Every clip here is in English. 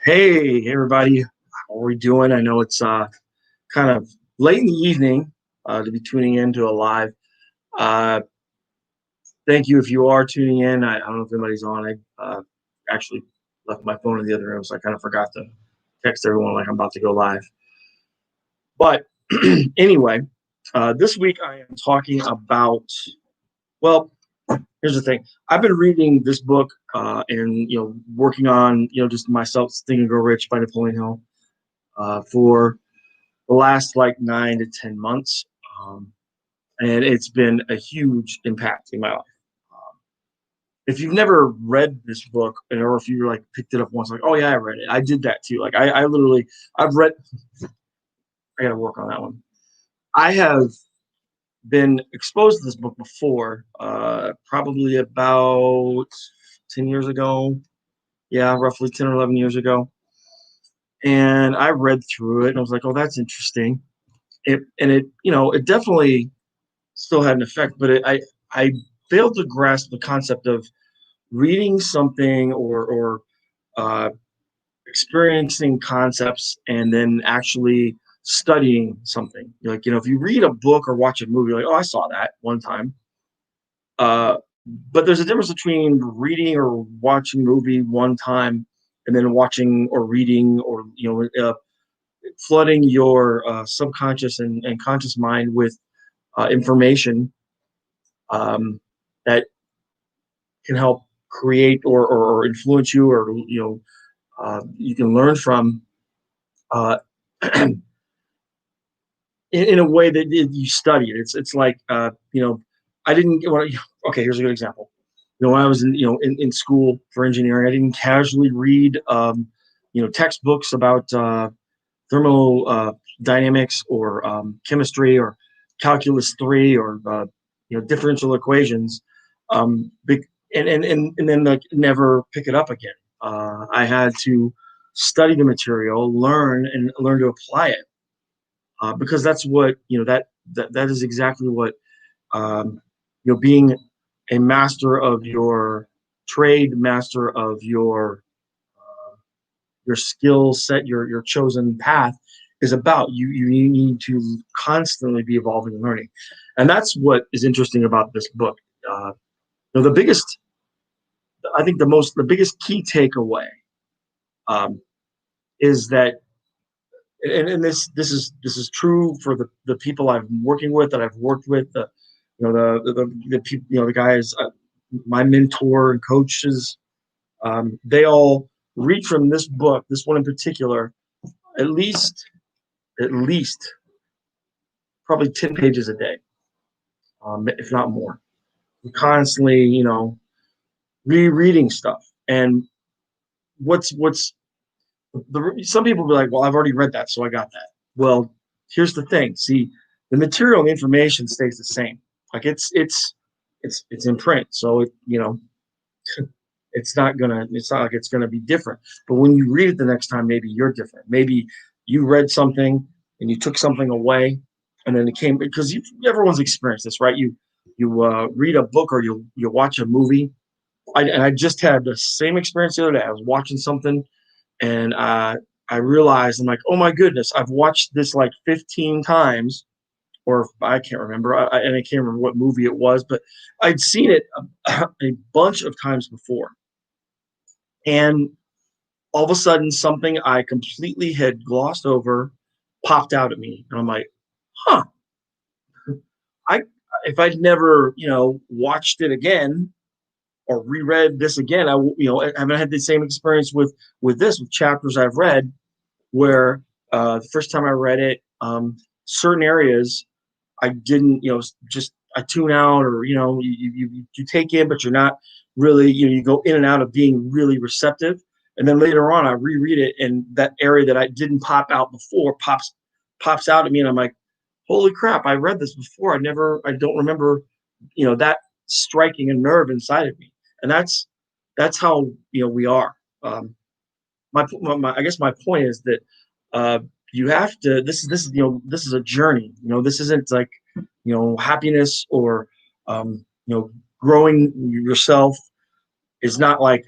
Hey, everybody. How are we doing? I know it's kind of late in the evening to be tuning in to a live. Uh, Thank you if you are tuning in. I don't know if anybody's on. I actually left my phone in the other room, so I kind of forgot to text everyone like I'm about to go live. But anyway, this week I am talking about, well, here's the thing. I've been reading this book and, working on, just myself, Think and Grow Rich by Napoleon Hill for the last like 9 to 10 months. Um, and it's been a huge impact in my life. Um, if you've never read this book, or if you like picked it up once, like, oh yeah, I read it. I did that too. Like I literally, I've read. I got to work on that one. I have been exposed to this book before, probably about 10 years ago. Yeah, roughly 10 or 11 years ago. And I read through it and I was like, oh, that's interesting. It definitely still had an effect, but I failed to grasp the concept of reading something or uh, experiencing concepts and then actually studying something. Like, if you read a book or watch a movie, like, oh, I saw that one time. Uh, but there's a difference between reading or watching a movie one time and then watching or reading or flooding your subconscious and conscious mind with information um, that can help create or influence you, or you can learn from uh, in a way that you study it. It's like I didn't when okay, here's a good example. When I was in school for engineering, I didn't casually read textbooks about thermodynamics or chemistry or calculus 3 or differential equations, big, and then like never pick it up again. I had to study the material, learn to apply it, because that's what that is exactly what being a master of your trade, master of your skill set, your chosen path is about. You need to constantly be evolving and learning, and that's what is interesting about this book. Uh, the biggest, I think, the biggest key takeaway um, is that, and this is true for the people I'm working with, that I've worked with, the people, the guys, my mentor and coaches, they all read from this book, this one in particular, at least at least probably 10 pages a day, if not more. I'm constantly, rereading stuff. And what's some people be like, well, I've already read that, so I got that. Well, here's the thing. See, the material and information stays the same. Like it's in print, so it's not like it's gonna be different. But when you read it the next time, maybe you're different. Maybe you read something and you took something away, and then it came because everyone's experienced this, right? You read a book or you watch a movie. I just had the same experience the other day. I was watching something and I realized, I'm like, oh my goodness, I've watched this like 15 times, or I can't remember, and I can't remember what movie it was, but I'd seen it a bunch of times before. And all of a sudden, something I completely had glossed over popped out at me, and I'm like, huh, I if I'd never watched it again or reread this again, I haven't had the same experience with chapters I've read, where the first time I read it, certain areas I didn't, just I tune out, or you take in, but you're not really, you go in and out of being really receptive. And then later on, I reread it, and that area that I didn't pop out before pops out at me, and I'm like, holy crap! I read this before. I don't remember, that striking a nerve inside of me. And that's how we are. Um, I guess my point is that uh, you have to. This is this is a journey. This isn't like happiness or um, growing yourself. It's not like,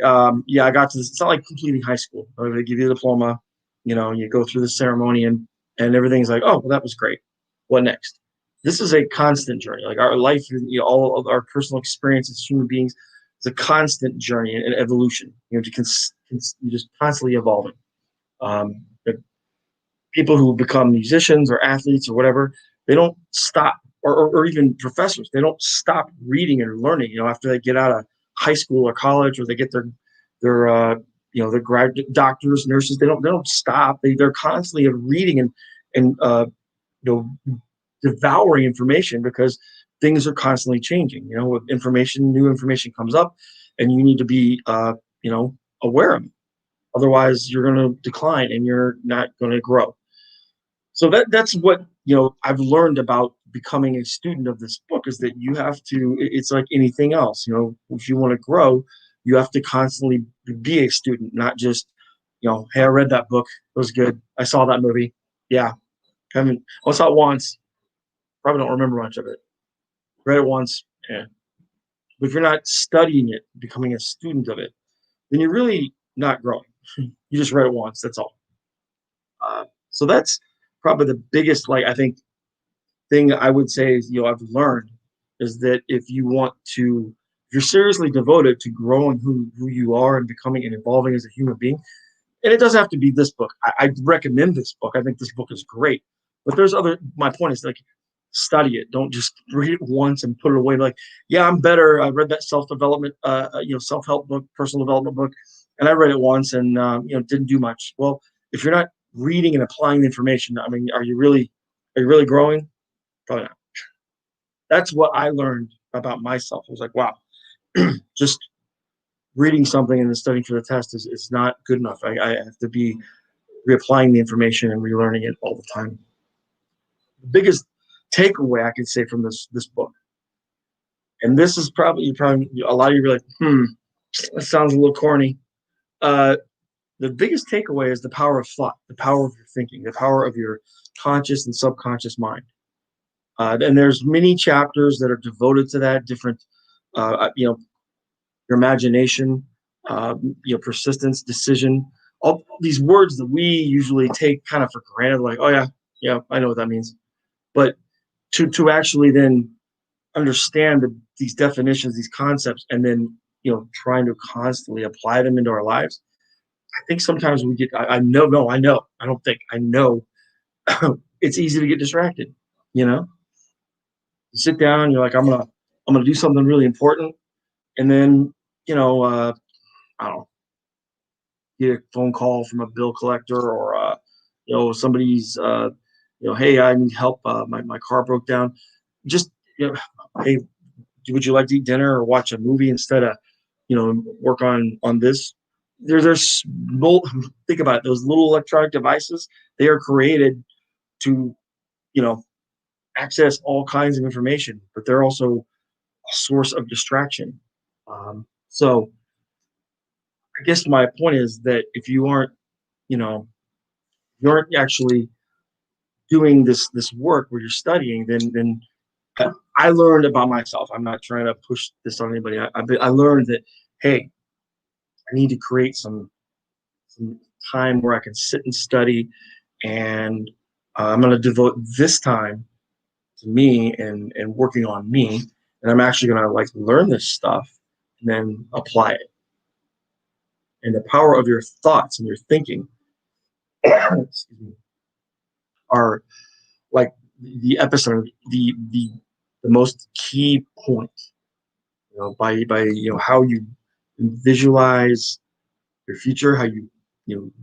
yeah, I got to this. It's not like completing high school. They give you a diploma, you go through the ceremony and everything's like, oh, well, that was great. What next? This is a constant journey. Like our life, all of our personal experience as human beings is a constant journey and evolution. You just constantly evolving. The people who become musicians or athletes or whatever, they don't stop, or even professors, they don't stop reading and learning. After they get out of high school or college, or they get their grad doctors, nurses, they don't stop. They're constantly reading and devouring information because things are constantly changing. With information, new information comes up, and you need to be you know aware of it. Otherwise, you're going to decline and you're not going to grow. So that's what I've learned about becoming a student of this book, is that you have to. It's like anything else. If you want to grow, you have to constantly be a student, not just hey, I read that book, it was good, I saw that movie, yeah, I saw it once, probably don't remember much of it, read it once, yeah. But if you're not studying it, becoming a student of it, then you're really not growing. You just read it once, that's all. So that's probably the biggest, like, I think, thing I would say is, I've learned, is that if you're seriously devoted to growing who you are and becoming and evolving as a human being, and it doesn't have to be this book. I recommend this book. I think this book is great. But my point is, like, study it. Don't just read it once and put it away. Like, yeah, I'm better. I read that self-development, self-help book, personal development book, and I read it once and, didn't do much. Well, if you're not reading and applying the information, I mean, are you really growing? Probably not. That's what I learned about myself. I was like, wow, just reading something and then studying for the test is not good enough. I have to be reapplying the information and relearning it all the time. The biggest takeaway I could say from this book, and this is probably a lot of you are like, that sounds a little corny. Uh, the biggest takeaway is the power of thought, the power of your thinking, the power of your conscious and subconscious mind. And there's many chapters that are devoted to that. Different, your imagination, persistence, decision. All these words that we usually take kind of for granted, like, oh yeah, yeah, I know what that means. But to actually then understand these definitions, these concepts, and then trying to constantly apply them into our lives. I think sometimes we get. I know. No, I know. I don't think I know. It's easy to get distracted. You know, you sit down. You're like, I'm gonna do something really important, and then I don't know, get a phone call from a bill collector, or somebody's hey, I need help. My car broke down. Just hey, would you like to eat dinner or watch a movie instead of work on this? There's think about it. Those little electronic devices, they are created to you know access all kinds of information, but they're also a source of distraction. So I guess my point is that if you know you aren't actually doing this work where you're studying, then I learned about myself. I'm not trying to push this on anybody. I learned that, hey, I need to create some time where I can sit and study, and I'm going to devote this time to me and working on me, and I'm actually going to like learn this stuff and then apply it. And the power of your thoughts and your thinking excuse me, are like the epicenter, the most key point. By how you visualize your future, how you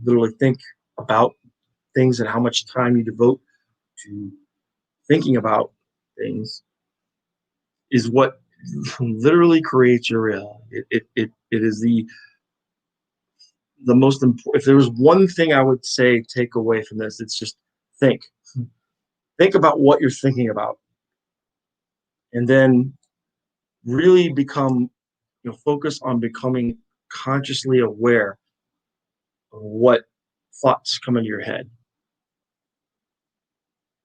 literally think about things, and how much time you devote to thinking about things is what literally creates your reality. It is the most important. If there was one thing I would say take away from this, it's just think. Think about what you're thinking about, and then really become focus on becoming consciously aware of what thoughts come into your head.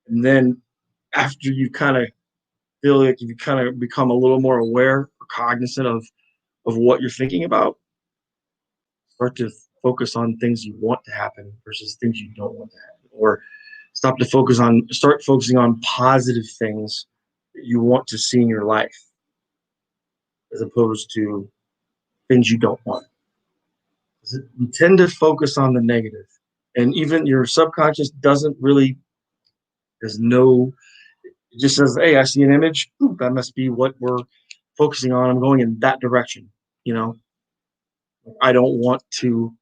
And then after you kind of feel like you kind of become a little more aware or cognizant of of what you're thinking about, start to focus on things you want to happen versus things you don't want to happen, or start focusing on positive things that you want to see in your life as opposed to things you don't want. 'Cause we tend to focus on the negative, and even your subconscious doesn't really, there's no, it just says, hey, I see an image. Ooh, that must be what we're focusing on. I'm going in that direction. You know, I don't want to,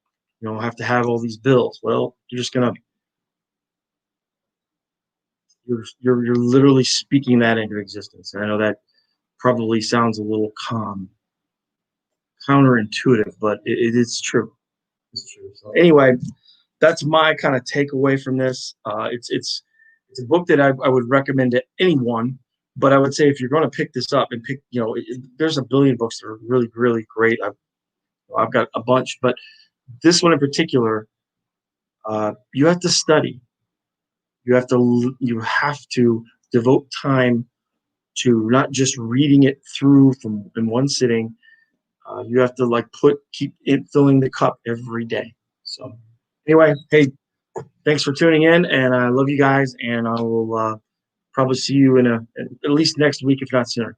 have to have all these bills. Well, you're just gonna, you're literally speaking that into existence. And I know that probably sounds a little counterintuitive, but it is true. It's true. So anyway, that's my kind of takeaway from this. It's a book that I would recommend to anyone. But I would say if you're going to pick this up and pick, there's a billion books that are really, really great. I've got a bunch, but this one in particular, you have to study. You have to devote time to not just reading it through from in one sitting. You have to keep it filling the cup every day. So anyway, hey, thanks for tuning in, and I love you guys, and I will probably see you at least next week, if not sooner.